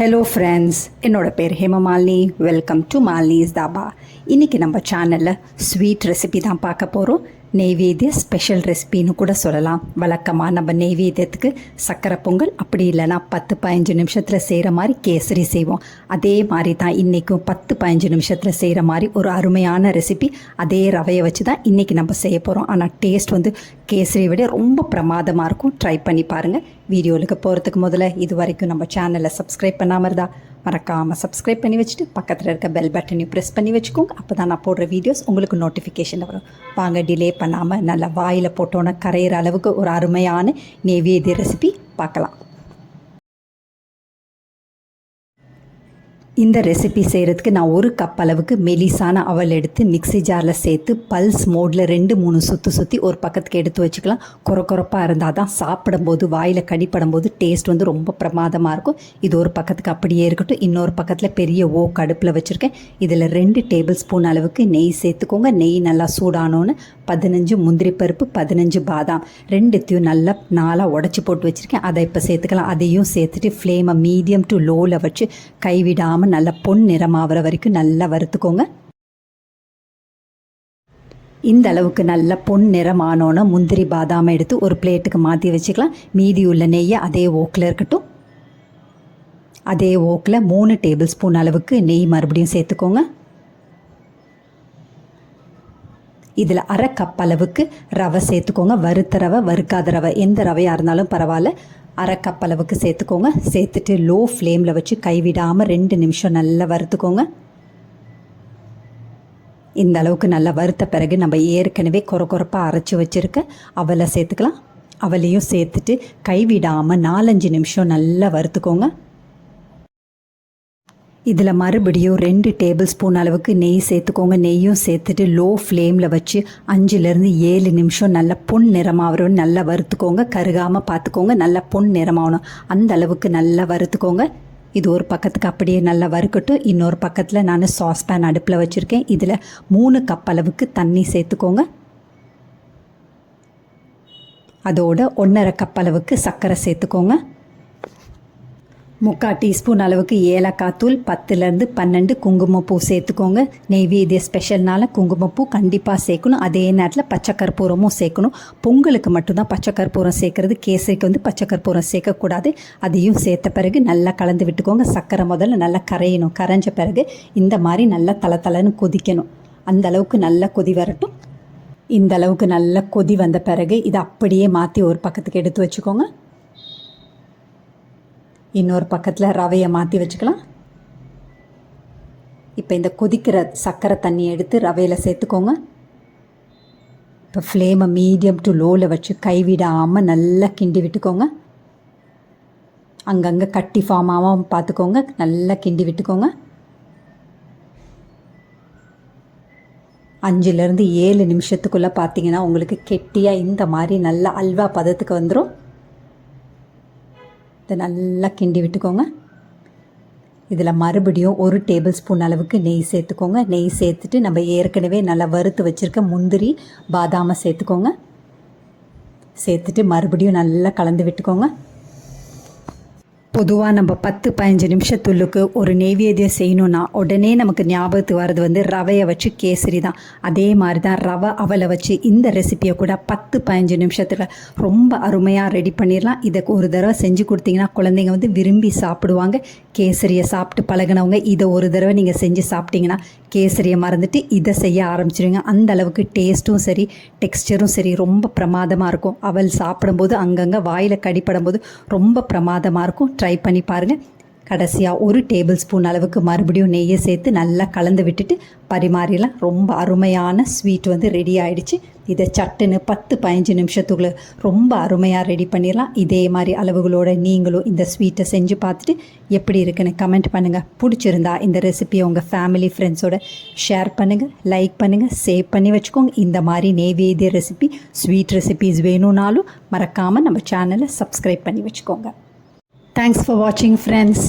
Hello friends, என்னோட பேர் Hemamalini. Welcome to Malini's dhaba. இன்றைக்கி நம்ம சேனலில் ஸ்வீட் ரெசிபி தான் பார்க்க போகிறோம். நெய்வேத்திய ஸ்பெஷல் ரெசிபின்னு கூட சொல்லலாம். வழக்கமாக நம்ம நெய்வேத்தியத்துக்கு சக்கரை பொங்கல், அப்படி இல்லைனா 10-15 நிமிஷத்தில் செய்கிற மாதிரி கேசரி செய்வோம். அதே மாதிரி தான் இன்றைக்கும் 10-15 நிமிஷத்தில் செய்கிற மாதிரி ஒரு அருமையான ரெசிபி. அதே ரவையை வச்சு தான் இன்றைக்கி நம்ம செய்ய போகிறோம். ஆனால் டேஸ்ட் வந்து கேசரி விட ரொம்ப பிரமாதமாக இருக்கும். ட்ரை பண்ணி பாருங்கள். வீடியோவுக்கு போகிறதுக்கு முதல்ல இது வரைக்கும் நம்ம சேனலை சப்ஸ்கிரைப் பண்ணாமல் இருந்தால் மறக்காமல் சப்ஸ்கிரைப் பண்ணி வச்சுட்டு பக்கத்தில் இருக்க பெல் பட்டனையும் ப்ரெஸ் பண்ணி வச்சுக்கோங்க. அப்போ தான் நான் போடுற வீடியோஸ் உங்களுக்கு நோட்டிஃபிகேஷனில் வரும். வாங்க, டிலே பண்ணாமல் நல்லா வாயில் போட்டோன்னே கரையிற அளவுக்கு ஒரு அருமையான நெய்வேத்திய ரெசிபி பார்க்கலாம். இந்த ரெசிபி செய்கிறதுக்கு நான் 1 கப் அளவுக்கு மெலிசான அவல் எடுத்து மிக்ஸி ஜாரில் சேர்த்து பல்ஸ் மோடில் 2-3 சுற்றி ஒரு பக்கத்துக்கு எடுத்து வச்சுக்கலாம். கொரப்பாக இருந்தால் தான் சாப்பிடும்போது வாயில் கடிப்படும்போது டேஸ்ட் வந்து ரொம்ப பிரமாதமாக இருக்கும். இது ஒரு பக்கத்துக்கு அப்படியே இருக்கட்டும். இன்னொரு பக்கத்தில் பெரிய அடுப்பில் வச்சுருக்கேன். இதில் 2 டேபிள் ஸ்பூன் அளவுக்கு நெய் சேர்த்துக்கோங்க. நெய் நல்லா சூடானோன்னு 15 முந்திரி பருப்பு, 15 பாதாம், 2த்தையும் நல்லா 4 உடச்சி போட்டு வச்சுருக்கேன். அதை இப்போ சேர்த்துக்கலாம். அதையும் சேர்த்துட்டு ஃப்ளேமை மீடியம் டு லோவில் வச்சு கைவிடாமல் நல்ல பொன் நிறமாகிற வரைக்கும் நல்லா வறுத்துக்கோங்க. இந்த அளவுக்கு நல்ல பொன் நிறமானோன்னு முந்திரி பாதாமை எடுத்து ஒரு பிளேட்டுக்கு மாற்றி வச்சுக்கலாம். மீதி உள்ள நெய்யை அதே ஓக்கில் இருக்கட்டும். அதே ஓக்கில் 3 டேபிள் ஸ்பூன் அளவுக்கு நெய் மறுபடியும் சேர்த்துக்கோங்க. இதில் 1/2 கப் அளவுக்கு ரவை சேர்த்துக்கோங்க. வறுத்த ரவை, வறுக்காத ரவை, எந்த ரவையாக இருந்தாலும் பரவாயில்ல. 1/2 கப் அளவுக்கு சேர்த்துக்கோங்க. சேர்த்துட்டு லோ ஃப்ளேமில் வச்சு கைவிடாமல் 2 நிமிஷம் நல்லா வறுத்துக்கோங்க. இந்த அளவுக்கு நல்லா வறுத்த பிறகு நம்ம ஏற்கனவே கொரப்பாக அரைச்சி வச்சுருக்க அவலை சேர்த்துக்கலாம். அவளையும் சேர்த்துட்டு கைவிடாமல் 4-5 நிமிஷம் நல்லா வறுத்துக்கோங்க. இதில் மறுபடியும் 2 டேபிள் ஸ்பூன் அளவுக்கு நெய் சேர்த்துக்கோங்க. நெய்யும் சேர்த்துட்டு லோ ஃப்ளேமில் வச்சு 5-7 நிமிஷம் நல்ல பொன் நிறமாகணும் நல்லா வறுத்துக்கோங்க. கருகாமல் பார்த்துக்கோங்க. நல்ல பொன் நிறமாகணும், அந்த அளவுக்கு நல்லா வறுத்துக்கோங்க. இது ஒரு பக்கத்துக்கு அப்படியே நல்லா வறுக்கட்டும். இன்னொரு பக்கத்தில் நான் சாஸ்பேன் அடுப்பில் வச்சுருக்கேன். இதில் 3 கப் அளவுக்கு தண்ணி சேர்த்துக்கோங்க. அதோட 1/2 கப் அளவுக்கு சர்க்கரை சேர்த்துக்கோங்க. 3/4 டீஸ்பூன் அளவுக்கு ஏலக்காய் தூள், 10-12 குங்குமப்பூ சேர்த்துக்கோங்க. நெய்வேத்திய ஸ்பெஷல்னால குங்குமப்பூ கண்டிப்பாக சேர்க்கணும். அதே நேரத்தில் பச்சை கற்பூரமும் சேர்க்கணும். பொங்கலுக்கு மட்டும்தான் பச்சை கற்பூரம் சேர்க்குறது. கேசரிக்கு வந்து பச்சை கற்பூரம் சேர்க்கக்கூடாது. அதையும் சேர்த்த பிறகு நல்லா கலந்து விட்டுக்கோங்க. சர்க்கரை முதல்ல நல்லா கரையணும். கரைஞ்ச பிறகு இந்த மாதிரி நல்லா தளன்னு கொதிக்கணும். அந்த அளவுக்கு நல்லா கொதி வரட்டும். இந்த அளவுக்கு நல்லா கொதி வந்த பிறகு இதை அப்படியே மாற்றி ஒரு பக்கத்துக்கு எடுத்து வச்சுக்கோங்க. இன்னொரு பக்கத்தில் ரவையை மாற்றி வச்சுக்கலாம். இப்போ இந்த கொதிக்கிற சர்க்கரை தண்ணி எடுத்து ரவையில் சேர்த்துக்கோங்க. இப்போ ஃப்ளேமை மீடியம் டு லோவில் வச்சு கைவிடாமல் நல்லா கிண்டி விட்டுக்கோங்க. அங்கங்கே கட்டி ஃபார்ம் ஆகாமல் பார்த்துக்கோங்க. நல்லா கிண்டி விட்டுக்கோங்க. 5-7 நிமிஷத்துக்குள்ளே பார்த்தீங்கன்னா உங்களுக்கு கெட்டியாக இந்த மாதிரி நல்லா அல்வா பதத்துக்கு வந்துடும். இதை நல்லா கிண்டி விட்டுக்கோங்க. இதில் மறுபடியும் 1 டேபிள் ஸ்பூன் அளவுக்கு நெய் சேர்த்துக்கோங்க. நெய் சேர்த்துட்டு நம்ம ஏற்கனவே நல்லா வறுத்து வச்சுருக்க முந்திரி பாதாமை சேர்த்துக்கோங்க. சேர்த்துட்டு மறுபடியும் நல்லா கலந்து விட்டுக்கோங்க. பொதுவாக நம்ம 10-15 நிமிஷத்துள்ளுக்கு ஒரு நெய்வேத்தியம் செய்யணுன்னா உடனே நமக்கு ஞாபகத்துக்கு வர்றது வந்து ரவையை வச்சு கேசரி தான். அதே மாதிரி தான் ரவை அவலை வச்சு இந்த ரெசிப்பியை கூட 10-15 நிமிஷத்தில் ரொம்ப அருமையாக ரெடி பண்ணிடலாம். இதை ஒரு தடவை செஞ்சு கொடுத்தீங்கன்னா குழந்தைங்க வந்து விரும்பி சாப்பிடுவாங்க. கேசரியை சாப்பிட்டு பழகினவங்க இதை ஒரு தடவை நீங்கள் செஞ்சு சாப்பிட்டீங்கன்னா கேசரியை மறந்துட்டு இதை செய்ய ஆரம்பிச்சிடுவீங்க. அந்த அளவுக்கு டேஸ்ட்டும் சரி, டெக்ஸ்டரும் சரி ரொம்ப பிரமாதமாக இருக்கும். அவல் சாப்பிடும்போது அங்கங்கே வாயில் கடிப்படும்போது ரொம்ப பிரமாதமாக இருக்கும். ட்ரை பண்ணி பாருங்கள். கடைசியாக 1 டேபிள் ஸ்பூன் அளவுக்கு மறுபடியும் நெய்யை சேர்த்து நல்லா கலந்து விட்டுட்டு பரிமாறிடலாம். ரொம்ப அருமையான ஸ்வீட் வந்து ரெடி ஆகிடுச்சு. இதை சட்டுன்னு 10-15 நிமிஷத்துக்குள்ளே ரொம்ப அருமையாக ரெடி பண்ணிடலாம். இதே மாதிரி அளவுகளோடு நீங்களும் இந்த ஸ்வீட்டை செஞ்சு பார்த்துட்டு எப்படி இருக்குன்னு கமெண்ட் பண்ணுங்கள். பிடிச்சிருந்தா இந்த ரெசிபியை உங்கள் ஃபேமிலி ஃப்ரெண்ட்ஸோட ஷேர் பண்ணுங்கள், லைக் பண்ணுங்கள், சேவ் பண்ணி வச்சுக்கோங்க. இந்த மாதிரி நெய்வேத்திய ரெசிபி, ஸ்வீட் ரெசிபிஸ் வேணும்னாலும் மறக்காமல் நம்ம சேனலை சப்ஸ்கிரைப் பண்ணி வச்சுக்கோங்க. Thanks for watching, friends.